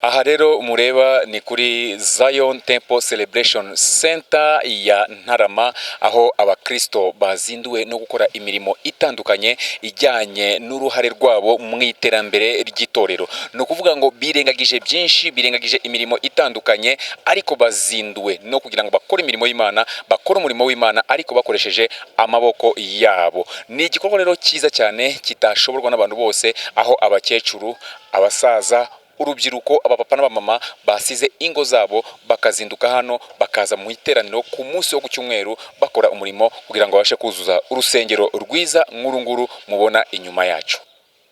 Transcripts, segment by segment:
Aha rero mureba ni kuri Zion Temple Celebration Center ya Ntarama, aho abakristo bazinduwe no gukora imirimo itandukanye ijyanye n'uruhare rwabo mu iterambere ry'itorero. No kuvuga ngo birengagije byinshi, birengagije imirimo itandukanye, ariko bazinduwe no kugira ngo bakore imirimo y'Imana, bakore umurimo w'Imana ariko bakoresheje amaboko yabo. Ni igikorwa rero cyiza cyane kitashoborwa n'abantu bose, aho abakecuru, abasaza, urubyiruko, abapapa n'abamama basize ingo zabo bakazinduka hano, bakaza mu iteraniro ku munsi wo ku cyumweru bakora umurimo kugira ngo babashe kuzuza urusengero rwiza nk'urunguru mubona inyuma yacu.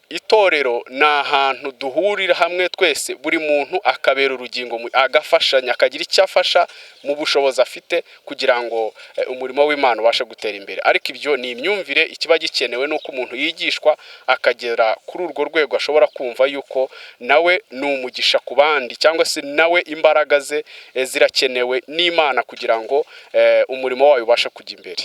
Itorero ni ahantu duhurira hamwe twese, buri muntu akabera urugingo, agafashanya, akagira icyo afasha mu bushobozi afite kugira ngo umurimo w'Imana ubashe gutera imbere. Ariko ibyo ni imyumvire, ikiba gikenewe nuko umuntu yigishwa akagera kuri urwo rwego ashobora kumva yuko nawe ni umugisha ku bandi, cyangwa se nawe imbaraga ze zirakenewe n'Imana kugira ngo umurimo wayo ubashe kujya imbere.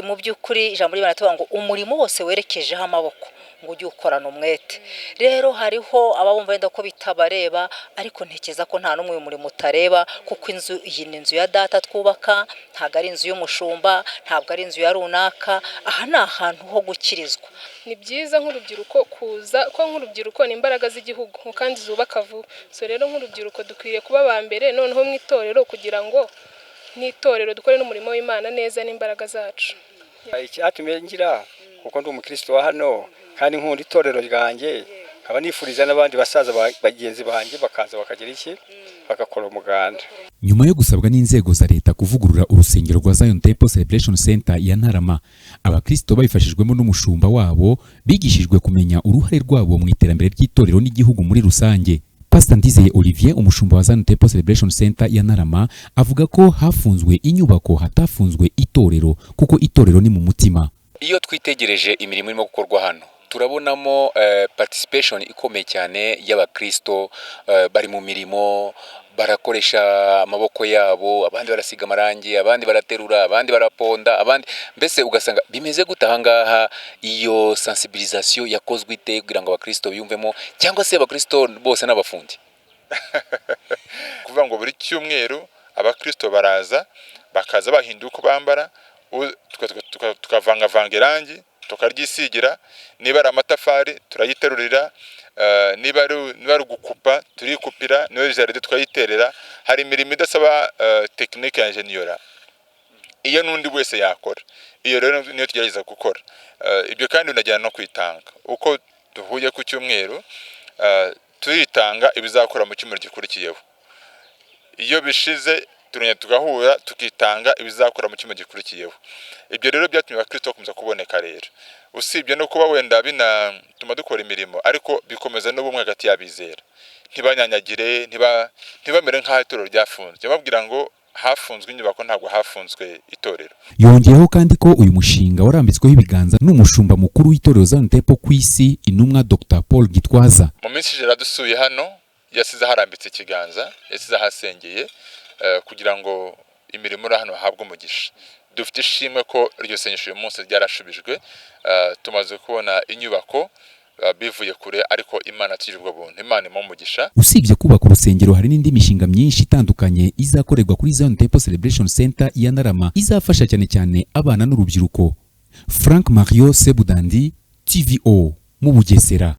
Mu by'ukuri ijambo ry'Imana tuvuga ngo umurimo wose werekejeho amaboko ngo ujye ukorana umwete. Rero hariho ababumva wenda ko bitabareba, ariko ntekeza ko nta n'umwe umurimo utareba, kuko iyi ni inzu ya data twubaka, ntabwo ari inzu y'umushumba, ntabwo ari inzu ya runaka. Aha ni ahantu ho gukirizwa. Ni byiza nk'urubyiruko kuza, ko nk'urubyiruko ni imbaraga z'igihugu kandi zubaka vuba. So rero nk'urubyiruko dukwiriye kuba aba mbere noneho mu itorero, kugira ngo n'itorero dukore n'umurimo w'Imana neza n'imbaraga zacu. Icyatumye ngira kuko ndi umukristo wa hano, kandi nkunda itorero ryanjye, nkaba nifuriza n'abandi basaza bagenzi banjye bakaza bakagira iki, bagakora umuganda. Nyuma yo gusabwa n'inzego za leta kuvugurura urusengero rwa Zion Temple Celebration Center ya Ntarama, abakristo babifashijwemo n'umushumba wabo bigishijwe kumenya uruhare rwabo mu iterambere ry'itorero n'igihugu muri rusange. Pastor Ndizeye Olivier, umushumba wa Zion Temple Celebration Center ya Ntarama, avuga ko hafunzwe inyubako hatafunzwe itorero, kuko itorero ni mu mutima. Iyo twitegereje imirimo irimo gukorwa hano, turabonamo participation ikomeye cyane y'abakristo, bari mu mirimo, barakoresha amaboko yabo, abandi barasiga amarangi, abandi baraterura, abandi baraponda, abandi mbese ugasanga bimeze gute ahangaha. Iyo sensibilisation yakozwe ite kugira ngo abakristo biyumvemo, cyangwa se abakristo bose n'abafundi? Kuvuga ngo buri cyumweru abakristo bakaza bahinduka uko bambara, tukavanga irangi tukaryisigira, niba ari amatafari turayiterurira, niba ari gukupa turikupira, niba ari jaride twayiterera. Hari imirimo idasaba tekinike ya enjeniyora, iyo n'undi wese yakora. Iyo rero niyo tugerageza gukora. Ibyo kandi binajyana no kwitanga. Uko duhuye ku cyumweru, turitanga ibizakora mu cyumweru gikurikiyeho. Iyo bishize turongera tugahura tukitanga ibizakora mu cyumweru gikurikiyeho. Ibyo rero byatumye abakristo bakomeza kuboneka rero. Usibye no kuba wenda binatuma dukora imirimo, ariko bikomeza n'ubumwe hagati y'abizera. Ntibanyanyagire, ntibamere nk'aho itorero ryafunzwe. Babwira ngo hafunzwe inyubako, ntabwo hafunzwe itorero. Yongeyeho kandi ko uyu mushinga warambitsweho ibiganza n'umushumba mukuru w'itorero Zion Temple ku isi, intumwa Dr. Paul Gitwaza. Mu minsi ijana dusuye hano, yasize harambitse ikiganza, yasize hasengeye kugira ngo imirimo uri hano habwe umugisha. Dufite ishimwe ko iryo sengesho uyu munsi ryarashubijwe, tumaze kubona inyubako bivuye kure, ariko Imana tujijwe buntu, Imana mu mugisha. Usibye kubaka urusengero, hari n'indi mishinga myinshi itandukanye izakorerwa kuri Zion Temple Celebration Center ya Ntarama, izafasha cyane cyane abana n'urubyiruko. Frank Mario Sebudandi, TVO mu Bugesera.